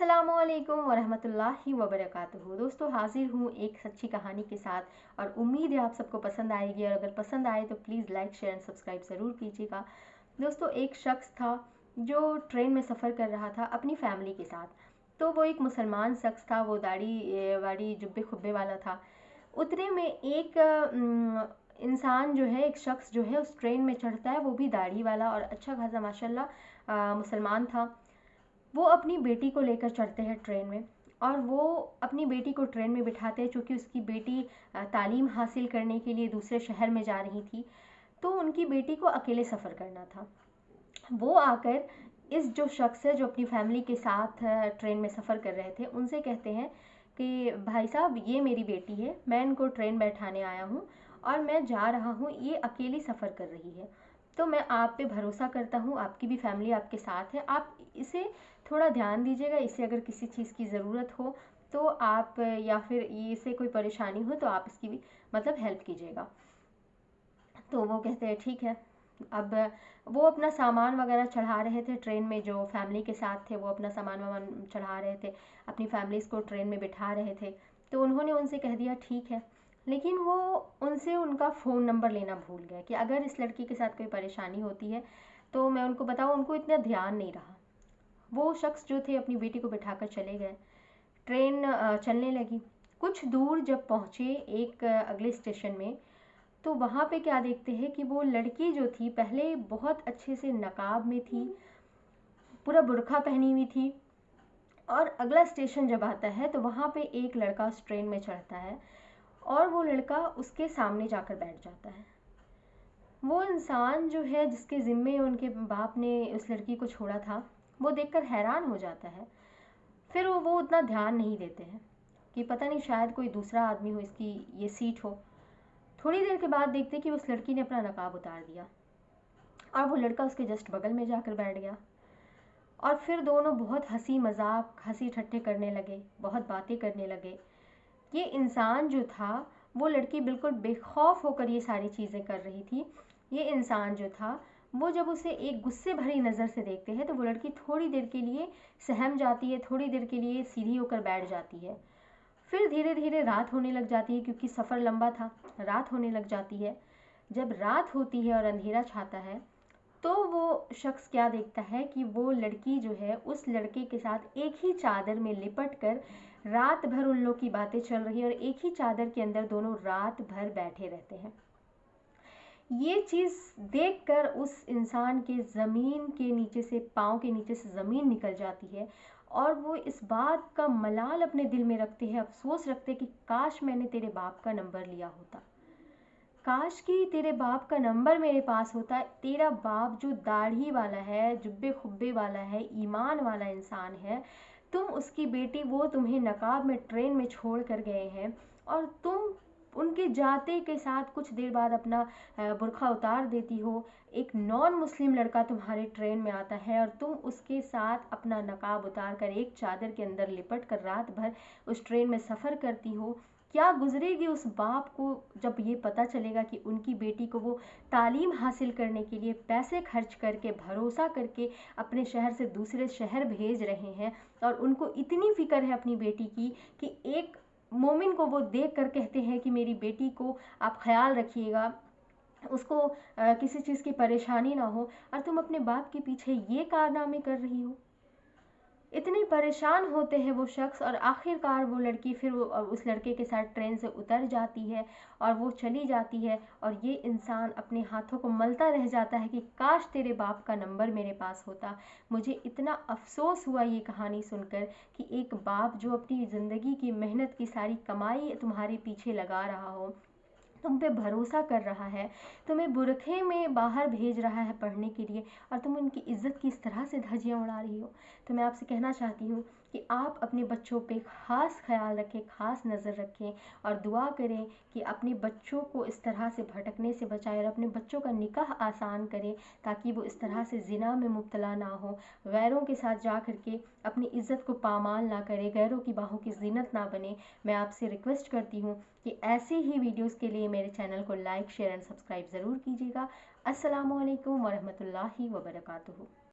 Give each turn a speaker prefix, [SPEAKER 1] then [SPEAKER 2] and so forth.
[SPEAKER 1] अस्सलामुअलैकुम वरहमतुल्लाहि वबरकातुहू। दोस्तों, हाजिर हूँ एक सच्ची कहानी के साथ और उम्मीद है आप सबको पसंद आएगी। और अगर पसंद आए तो please like share and subscribe ज़रूर कीजिएगा। दोस्तों, एक शख्स था जो ट्रेन में सफ़र कर रहा था अपनी फैमिली के साथ। तो वो एक मुसलमान शख्स था, वो दाढ़ी वाड़ी जुब्बे खुब्बे वाला था। उतने में एक इंसान जो है, एक शख्स जो है उस ट्रेन में चढ़ता है, वो भी दाढ़ी वाला और अच्छा खासा माशाल्लाह मुसलमान था। वो अपनी बेटी को लेकर चढ़ते हैं ट्रेन में और वो अपनी बेटी को ट्रेन में बिठाते हैं, चूँकि उसकी बेटी तालीम हासिल करने के लिए दूसरे शहर में जा रही थी। तो उनकी बेटी को अकेले सफ़र करना था। वो आकर इस जो शख्स है जो अपनी फैमिली के साथ ट्रेन में सफ़र कर रहे थे, उनसे कहते हैं कि भाई साहब, ये मेरी बेटी है, मैं इनको ट्रेन बैठाने आया हूँ और मैं जा रहा हूँ, ये अकेली सफ़र कर रही है। तो मैं आप पे भरोसा करता हूँ, आपकी भी फैमिली आपके साथ है, आप इसे थोड़ा ध्यान दीजिएगा। इसे अगर किसी चीज़ की ज़रूरत हो तो आप, या फिर इसे कोई परेशानी हो तो आप इसकी भी मतलब हेल्प कीजिएगा। तो वो कहते हैं ठीक है। अब वो अपना सामान वगैरह चढ़ा रहे थे ट्रेन में, जो फैमिली के साथ थे वो अपना सामान वामान चढ़ा रहे थे, अपनी फैमिलीज़ को ट्रेन में बिठा रहे थे। तो उन्होंने उनसे कह दिया ठीक है, लेकिन वो उनसे उनका फ़ोन नंबर लेना भूल गए कि अगर इस लड़की के साथ कोई परेशानी होती है तो मैं उनको बताऊँ। उनको इतना ध्यान नहीं रहा। वो शख्स जो थे अपनी बेटी को बिठाकर चले गए। ट्रेन चलने लगी। कुछ दूर जब पहुँचे एक अगले स्टेशन में, तो वहाँ पे क्या देखते हैं कि वो लड़की जो थी पहले बहुत अच्छे से नकाब में थी, पूरा बुर्का पहनी हुई थी। और अगला स्टेशन जब आता है तो वहाँ पे एक लड़का उस ट्रेन में चढ़ता है और वो लड़का उसके सामने जाकर बैठ जाता है। वो इंसान जो है जिसके ज़िम्मे उनके बाप ने उस लड़की को छोड़ा था, वो देखकर हैरान हो जाता है। फिर वो उतना ध्यान नहीं देते हैं कि पता नहीं शायद कोई दूसरा आदमी हो, इसकी ये सीट हो। थोड़ी देर के बाद देखते कि उस लड़की ने अपना नकाब उतार दिया और वो लड़का उसके जस्ट बगल में जाकर बैठ गया। और फिर दोनों बहुत हंसी मजाक, हंसी ठट्ठे करने लगे, बहुत बातें करने लगे। ये इंसान जो था, वो लड़की बिल्कुल बेखौफ होकर ये सारी चीज़ें कर रही थी। ये इंसान जो था, वो जब उसे एक गुस्से भरी नज़र से देखते हैं तो वो लड़की थोड़ी देर के लिए सहम जाती है, थोड़ी देर के लिए सीधी होकर बैठ जाती है। फिर धीरे धीरे रात होने लग जाती है, क्योंकि सफ़र लंबा था, रात होने लग जाती है। जब रात होती है और अंधेरा छाता है तो वो शख्स क्या देखता है कि वो लड़की जो है उस लड़के के साथ एक ही चादर में लिपट कर रात भर उन लोग की बातें चल रही है और एक ही चादर के अंदर दोनों रात भर बैठे रहते हैं। ये चीज़ देखकर उस इंसान के ज़मीन के नीचे से, पाँव के नीचे से ज़मीन निकल जाती है और वो इस बात का मलाल अपने दिल में रखते हैं, अफसोस रखते हैं कि काश मैंने तेरे बाप का नंबर लिया होता, काश कि तेरे बाप का नंबर मेरे पास होता। तेरा बाप जो दाढ़ी वाला है, जुब्बे खुब्बे वाला है, ईमान वाला इंसान है, तुम उसकी बेटी, वो तुम्हें नकाब में ट्रेन में छोड़ कर गए हैं और तुम उनके जाते के साथ कुछ देर बाद अपना बुर्खा उतार देती हो। एक नॉन मुस्लिम लड़का तुम्हारे ट्रेन में आता है और तुम उसके साथ अपना नकाब उतार कर एक चादर के अंदर लिपट कर रात भर उस ट्रेन में सफ़र करती हो। क्या गुजरेगी उस बाप को जब ये पता चलेगा कि उनकी बेटी को वो तालीम हासिल करने के लिए पैसे खर्च करके, भरोसा करके अपने शहर से दूसरे शहर भेज रहे हैं और उनको इतनी फ़िक्र है अपनी बेटी की कि एक मोमिन को वो देख कर कहते हैं कि मेरी बेटी को आप ख्याल रखिएगा, उसको किसी चीज़ की परेशानी ना हो, और तुम अपने बाप के पीछे ये कारनामे कर रही हो। इतने परेशान होते हैं वो शख्स और आखिरकार वो लड़की फिर उस लड़के के साथ ट्रेन से उतर जाती है और वो चली जाती है। और ये इंसान अपने हाथों को मलता रह जाता है कि काश तेरे बाप का नंबर मेरे पास होता। मुझे इतना अफसोस हुआ ये कहानी सुनकर कि एक बाप जो अपनी ज़िंदगी की मेहनत की सारी कमाई तुम्हारे पीछे लगा रहा हो, तुम पे भरोसा कर रहा है, तुम्हें बुरखे में बाहर भेज रहा है पढ़ने के लिए, और तुम उनकी इज्जत की इस तरह से धज्जियाँ उड़ा रही हो। तो मैं आपसे कहना चाहती हूँ कि आप अपने बच्चों पे ख़ास ख्याल रखें, ख़ास नज़र रखें और दुआ करें कि अपने बच्चों को इस तरह से भटकने से बचाएं और अपने बच्चों का निकाह आसान करें, ताकि वो इस तरह से ज़िना में मुब्तला ना हो, गैरों के साथ जा कर के अपनी इज़्ज़त को पामाल ना करे, गैरों की बाहों की ज़ीनत ना बने। मैं आपसे रिक्वेस्ट करती हूँ कि ऐसी ही वीडियोस के लिए मेरे चैनल को लाइक शेयर एंड सब्सक्राइब ज़रूर कीजिएगा। अस्सलामुअलैकुम वरहमतुल्लाहि वबरकातुहू।